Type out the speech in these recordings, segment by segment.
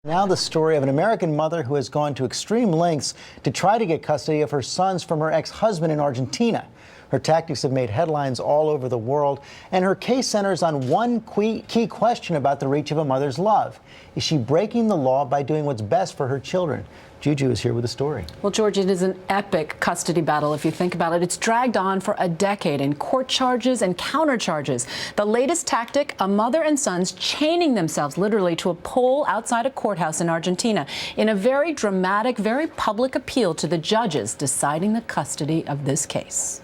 Now the story of an American mother who has gone to extreme lengths to try to get custody of her sons from her ex-husband in Argentina. Her tactics have made headlines all over the world, and her case centers on one key question about the reach of a mother's love. Is she breaking the law by doing what's best for her children? Juju is here with a story. Well, George, it is an epic custody battle if you think about it. It's dragged on for a decade in court charges and countercharges. The latest tactic, a mother and sons chaining themselves literally to a pole outside a courthouse in Argentina in a very dramatic, very public appeal to the judges deciding the custody of this case.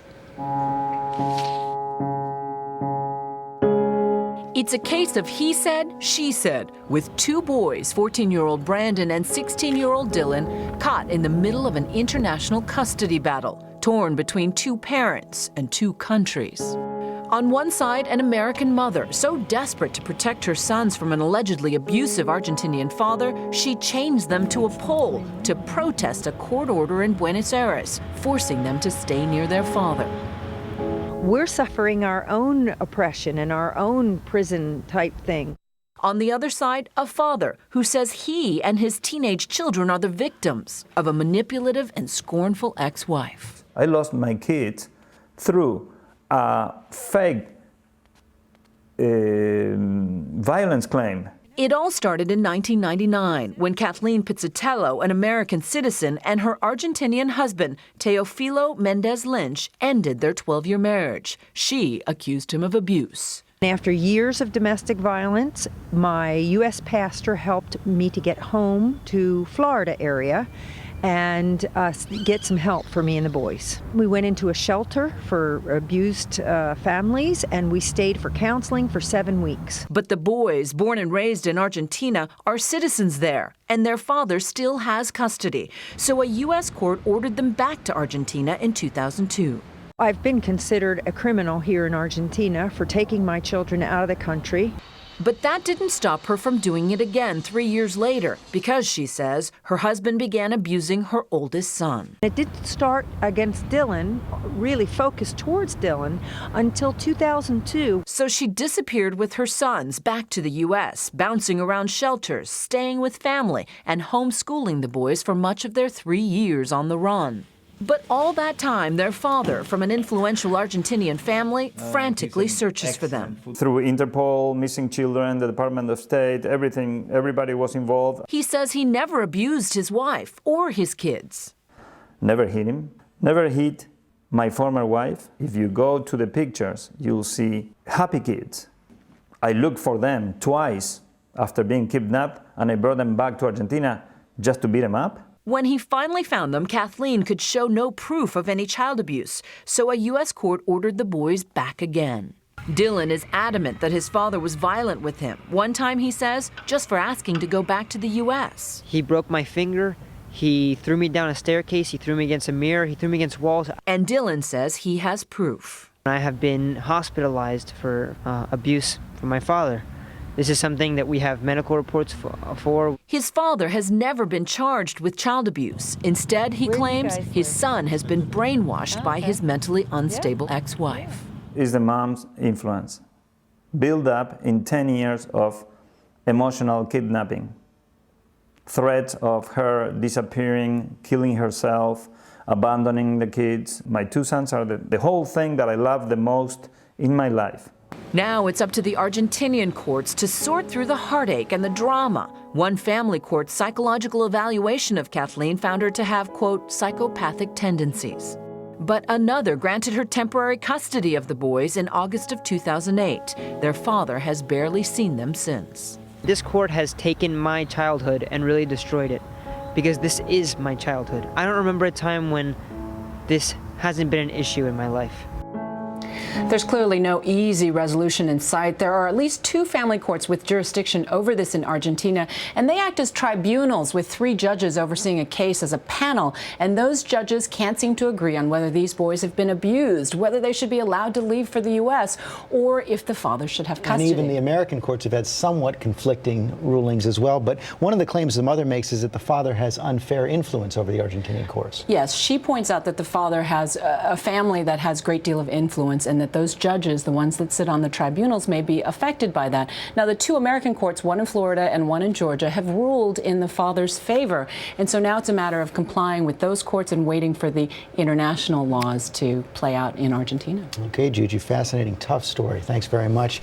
It's a case of he said, she said, with two boys, 14-year-old Brandon and 16-year-old Dylan, caught in the middle of an international custody battle, torn between two parents and two countries. On one side, an American mother, so desperate to protect her sons from an allegedly abusive Argentinian father, she chains them to a pole to protest a court order in Buenos Aires, forcing them to stay near their father. We're suffering our own oppression and our own prison type thing. On the other side, a father who says he and his teenage children are the victims of a manipulative and scornful ex-wife. I lost my kids through a fake violence claim. It all started in 1999 when Kathleen Pizzatello, an American citizen, and her Argentinian husband, Teofilo Mendez Lynch, ended their 12-year marriage. She accused him of abuse. After years of domestic violence, my U.S. pastor helped me to get home to Florida area and get some help for me and the boys. We went into a shelter for abused families, and we stayed for counseling for 7 weeks. But the boys, born and raised in Argentina, are citizens there, and their father still has custody. So a U.S. court ordered them back to Argentina in 2002. I've been considered a criminal here in Argentina for taking my children out of the country. But that didn't stop her from doing it again 3 years later because, she says, her husband began abusing her oldest son. It didn't start against Dylan, really focused towards Dylan, until 2002. So she disappeared with her sons back to the U.S., bouncing around shelters, staying with family, and homeschooling the boys for much of their 3 years on the run. But all that time, their father, from an influential Argentinian family, frantically searches for them. Through Interpol, Missing Children, the Department of State, everybody was involved. He says he never abused his wife or his kids. Never hit him, never hit my former wife. If you go to the pictures, you'll see happy kids. I looked for them twice after being kidnapped, and I brought them back to Argentina just to beat them up. When he finally found them, Kathleen could show no proof of any child abuse, so a U.S. court ordered the boys back again. Dylan is adamant that his father was violent with him. One time, he says, just for asking to go back to the U.S. He broke my finger. He threw me down a staircase. He threw me against a mirror. He threw me against walls. And Dylan says he has proof. I have been hospitalized for abuse from my father. This is something that we have medical reports for. His father has never been charged with child abuse. Instead, he claims his son has been brainwashed by his mentally unstable ex-wife. It's the mom's influence, built up in 10 years of emotional kidnapping, threats of her disappearing, killing herself, abandoning the kids. My two sons are the whole thing that I love the most in my life. Now it's up to the Argentinian courts to sort through the heartache and the drama. One family court's psychological evaluation of Kathleen found her to have, quote, psychopathic tendencies. But another granted her temporary custody of the boys in August of 2008. Their father has barely seen them since. This court has taken my childhood and really destroyed it, because this is my childhood. I don't remember a time when this hasn't been an issue in my life. There's clearly no easy resolution in sight. There are at least 2 family courts with jurisdiction over this in Argentina, and they act as tribunals with 3 judges overseeing a case as a panel. And those judges can't seem to agree on whether these boys have been abused, whether they should be allowed to leave for the U.S., or if the father should have custody. And even the American courts have had somewhat conflicting rulings as well. But one of the claims the mother makes is that the father has unfair influence over the Argentinian courts. Yes, she points out that the father has a family that has a great deal of influence, and that those judges, the ones that sit on the tribunals, may be affected by that. Now, the two American courts, one in Florida and one in Georgia, have ruled in the father's favor. And so now it's a matter of complying with those courts and waiting for the international laws to play out in Argentina. Okay, Juju, fascinating, tough story. Thanks very much.